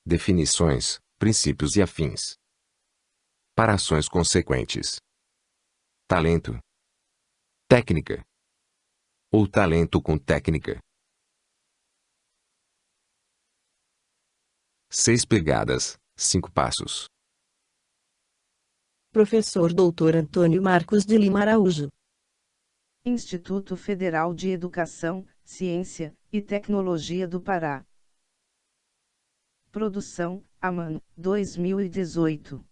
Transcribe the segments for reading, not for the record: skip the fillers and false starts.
definições, princípios e afins. Para ações consequentes. Talento. Técnica. Ou talento com técnica. 6 pegadas, 5 passos. Professor Dr. Antônio Marcos de Lima Araújo. Instituto Federal de Educação, Ciência e Tecnologia do Pará. Produção, AMAN, 2018.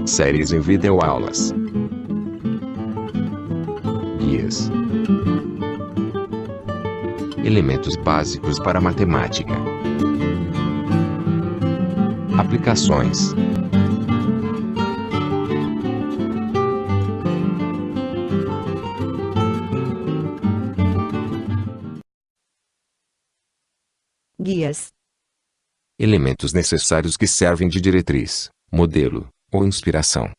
Séries em videoaulas. Guias. Elementos básicos para matemática. Aplicações. Guias. Elementos necessários que servem de diretriz, modelo ou inspiração.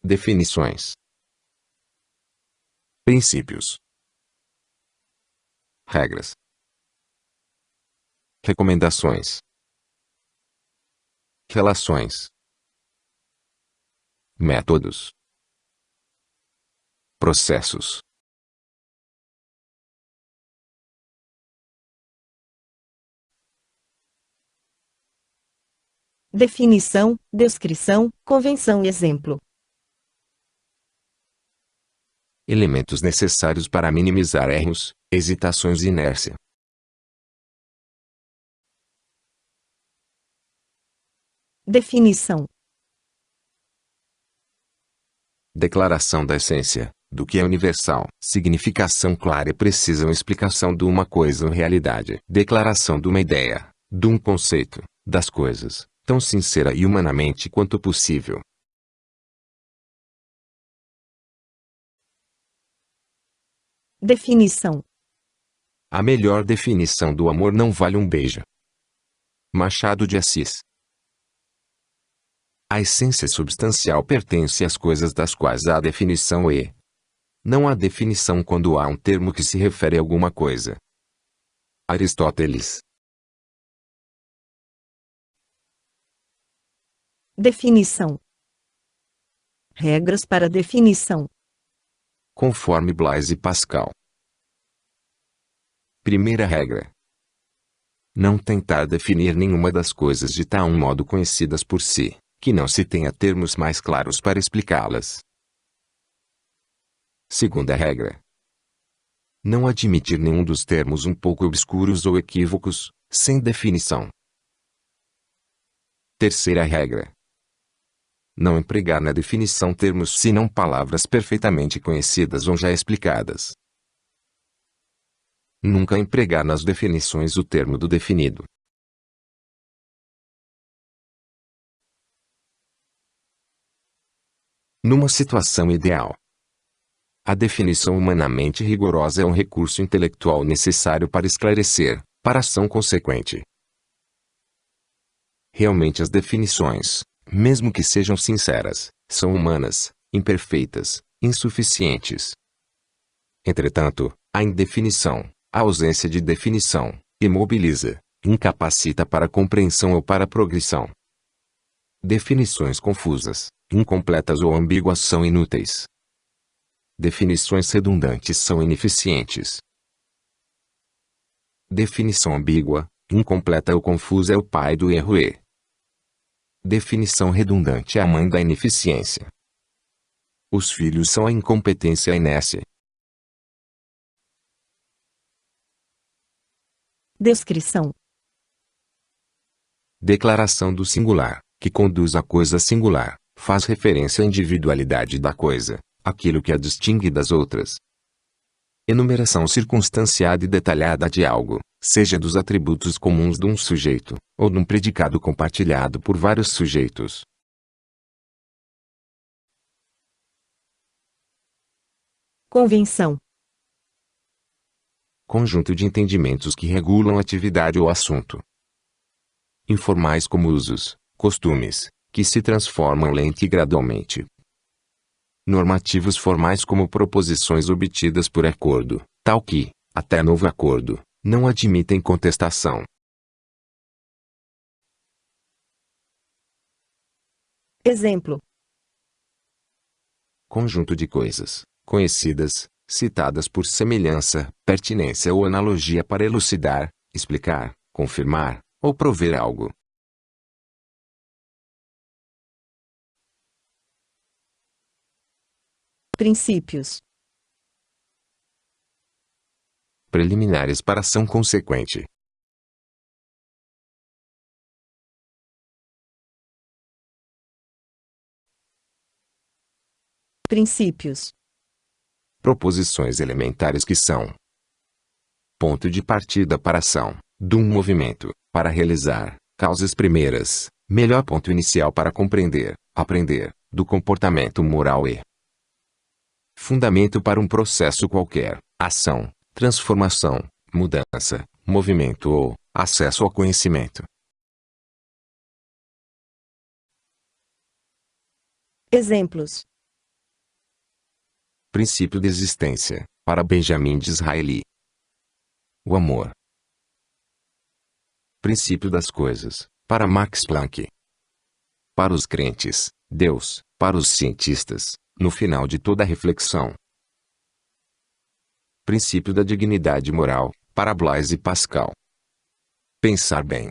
Definições. Princípios. Regras. Recomendações. Relações. Métodos. Processos. Definição, descrição, convenção e exemplo. Elementos necessários para minimizar erros, hesitações e inércia. Definição. Declaração da essência, do que é universal. Significação clara e precisa ou explicação de uma coisa ou realidade. Declaração de uma ideia, de um conceito, das coisas, tão sincera e humanamente quanto possível. Definição. A melhor definição do amor não vale um beijo. Machado de Assis. A essência substancial pertence às coisas das quais há definição e não há definição quando há um termo que se refere a alguma coisa. Aristóteles. Definição. Regras para definição. Conforme Blaise Pascal. Primeira regra. Não tentar definir nenhuma das coisas de tal modo conhecidas por si, que não se tenha termos mais claros para explicá-las. Segunda regra. Não admitir nenhum dos termos um pouco obscuros ou equívocos, sem definição. Terceira regra. Não empregar na definição termos senão palavras perfeitamente conhecidas ou já explicadas. Nunca empregar nas definições o termo do definido. Numa situação ideal, a definição humanamente rigorosa é um recurso intelectual necessário para esclarecer, para ação consequente. Realmente as definições, mesmo que sejam sinceras, são humanas, imperfeitas, insuficientes. Entretanto, a indefinição, a ausência de definição, imobiliza, incapacita para compreensão ou para progressão. Definições confusas, incompletas ou ambíguas são inúteis. Definições redundantes são ineficientes. Definição ambígua, incompleta ou confusa é o pai do erro e definição redundante é a mãe da ineficiência. Os filhos são a incompetência e a inércia. Descrição. Declaração do singular, que conduz à coisa singular, faz referência à individualidade da coisa, aquilo que a distingue das outras. Enumeração circunstanciada e detalhada de algo, seja dos atributos comuns de um sujeito, ou de um predicado compartilhado por vários sujeitos. Convenção. Conjunto de entendimentos que regulam atividade ou assunto. Informais como usos, costumes, que se transformam lenta e gradualmente. normativos formais como proposições obtidas por acordo, tal que, até novo acordo, não admitem contestação. Exemplo: conjunto de coisas, conhecidas, citadas por semelhança, pertinência ou analogia para elucidar, explicar, confirmar, ou prover algo. princípios, Preliminares para ação consequente. princípios, Proposições elementares que são ponto de partida para ação, de um movimento, para realizar, causas primeiras, melhor ponto inicial para compreender, aprender, do comportamento moral e fundamento para um processo qualquer, ação, transformação, mudança, movimento ou acesso ao conhecimento. exemplos, Princípio de existência, para Benjamin Disraeli. O amor. Princípio das coisas, para Max Planck. Para os crentes, Deus, para os cientistas, no final de toda reflexão. Princípio da dignidade moral, para Blaise Pascal. Pensar bem.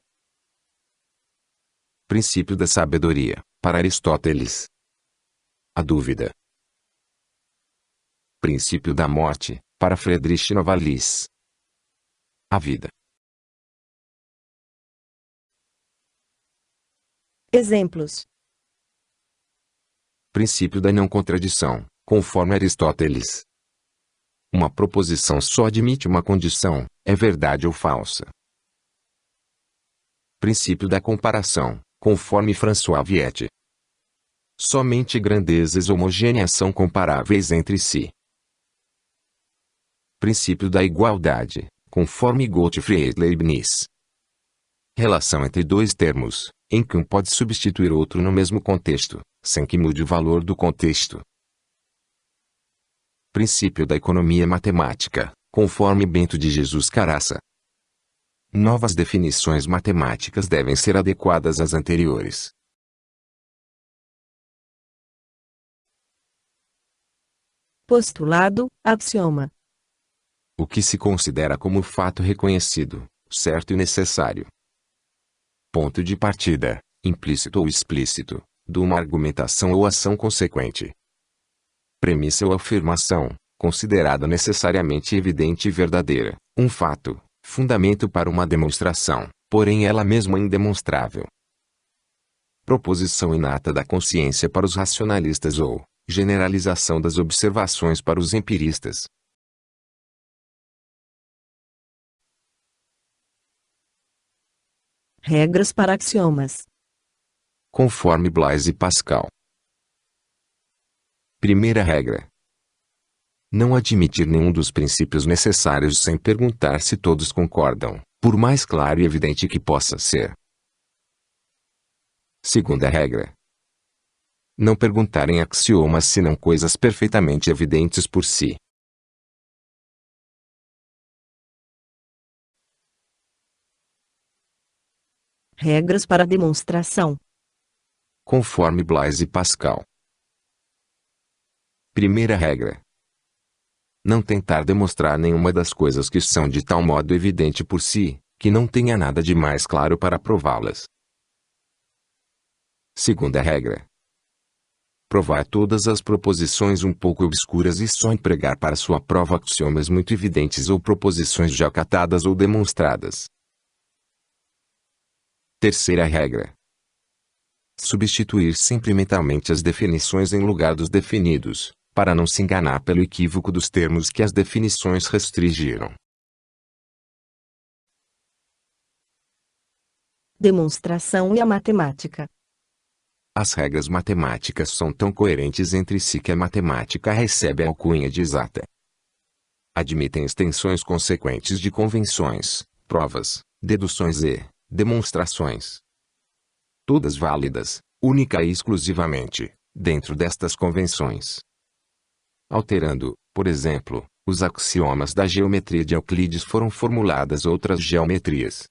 Princípio da sabedoria, para Aristóteles. A dúvida. Princípio da morte, para Friedrich Novalis. A vida. exemplos, Princípio da não contradição, conforme Aristóteles. Uma proposição só admite uma condição, é verdade ou falsa. Princípio da comparação, conforme François Viette. Somente grandezas homogêneas são comparáveis entre si. Princípio da igualdade, conforme Gottfried Leibniz. Relação entre dois termos, em que um pode substituir outro no mesmo contexto, sem que mude o valor do contexto. Princípio da economia matemática, conforme Bento de Jesus Caraça. Novas definições matemáticas devem ser adequadas às anteriores. postulado, axioma, O que se considera como fato reconhecido, certo e necessário. Ponto de partida, implícito ou explícito, de uma argumentação ou ação consequente. Premissa ou afirmação, considerada necessariamente evidente e verdadeira, um fato, fundamento para uma demonstração, porém ela mesma indemonstrável. Proposição inata da consciência para os racionalistas ou generalização das observações para os empiristas. regras para axiomas, Conforme Blaise Pascal. Primeira regra: não admitir nenhum dos princípios necessários sem perguntar se todos concordam, por mais claro e evidente que possa ser. Segunda regra: não perguntar em axiomas senão coisas perfeitamente evidentes por si. regras para demonstração, Conforme Blaise Pascal. Primeira regra: não tentar demonstrar nenhuma das coisas que são de tal modo evidente por si, que não tenha nada de mais claro para prová-las. Segunda regra: provar todas as proposições um pouco obscuras e só empregar para sua prova axiomas muito evidentes ou proposições já catadas ou demonstradas. Terceira regra: substituir sempre mentalmente as definições em lugar dos definidos, para não se enganar pelo equívoco dos termos que as definições restringiram. demonstração e a matemática, As regras matemáticas são tão coerentes entre si que a matemática recebe a alcunha de exata. Admitem extensões consequentes de convenções, provas, deduções e demonstrações. Todas válidas, única e exclusivamente, dentro destas convenções. Alterando, por exemplo, os axiomas da geometria de Euclides foram formuladas outras geometrias.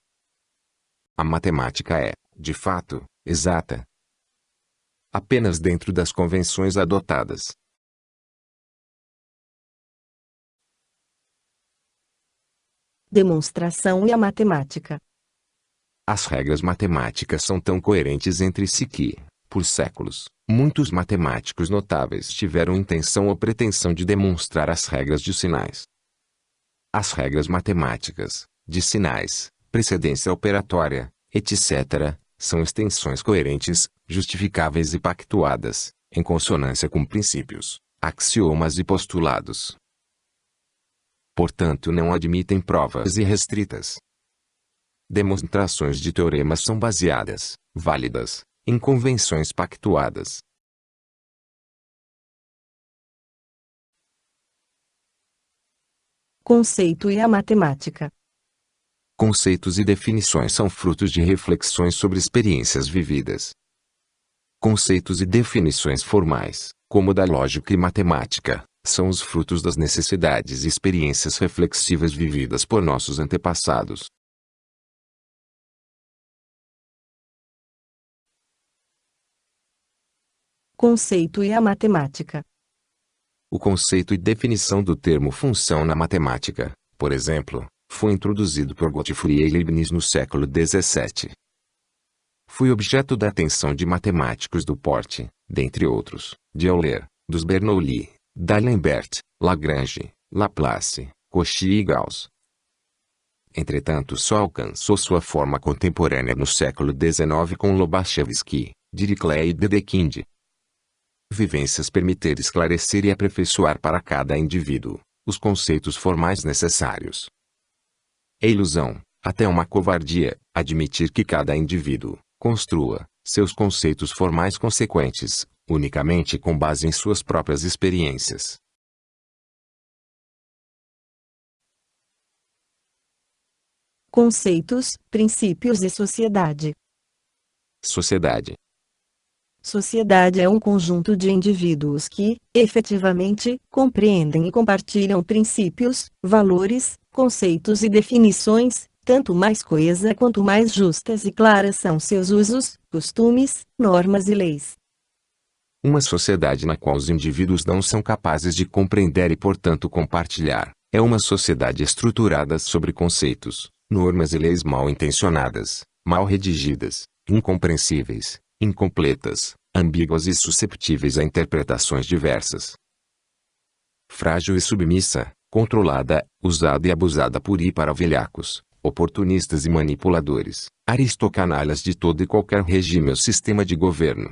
A matemática é, de fato, exata apenas dentro das convenções adotadas. Demonstração e a matemática. As regras matemáticas são tão coerentes entre si que, por séculos, muitos matemáticos notáveis tiveram intenção ou pretensão de demonstrar as regras de sinais. As regras matemáticas, de sinais, precedência operatória, etc., são extensões coerentes, justificáveis e pactuadas, em consonância com princípios, axiomas e postulados. Portanto, não admitem provas irrestritas. Demonstrações de teoremas são baseadas, válidas, em convenções pactuadas. Conceito e a matemática. Conceitos e definições são frutos de reflexões sobre experiências vividas. Conceitos e definições formais, como da lógica e matemática, são os frutos das necessidades e experiências reflexivas vividas por nossos antepassados. Conceito e a matemática. O conceito e definição do termo função na matemática, por exemplo, foi introduzido por Gottfried Leibniz no século XVII. Foi objeto da atenção de matemáticos do porte, dentre outros, de Euler, dos Bernoulli, d'Alembert, Lagrange, Laplace, Cauchy e Gauss. Entretanto, só alcançou sua forma contemporânea no século XIX com Lobachevsky, Dirichlet e Dedekind. Vivências permitir esclarecer e aperfeiçoar para cada indivíduo os conceitos formais necessários. É ilusão, até uma covardia, admitir que cada indivíduo construa seus conceitos formais consequentes, unicamente com base em suas próprias experiências. Conceitos, princípios e sociedade. Sociedade. Sociedade é um conjunto de indivíduos que, efetivamente, compreendem e compartilham princípios, valores, conceitos e definições, tanto mais coesa quanto mais justas e claras são seus usos, costumes, normas e leis. Uma sociedade na qual os indivíduos não são capazes de compreender e portanto compartilhar, é uma sociedade estruturada sobre conceitos, normas e leis mal intencionadas, mal redigidas, incompreensíveis, incompletas, ambíguas e susceptíveis a interpretações diversas. Frágil e submissa, controlada, usada e abusada por e para velhacos, oportunistas e manipuladores, aristocanalhas de todo e qualquer regime ou sistema de governo.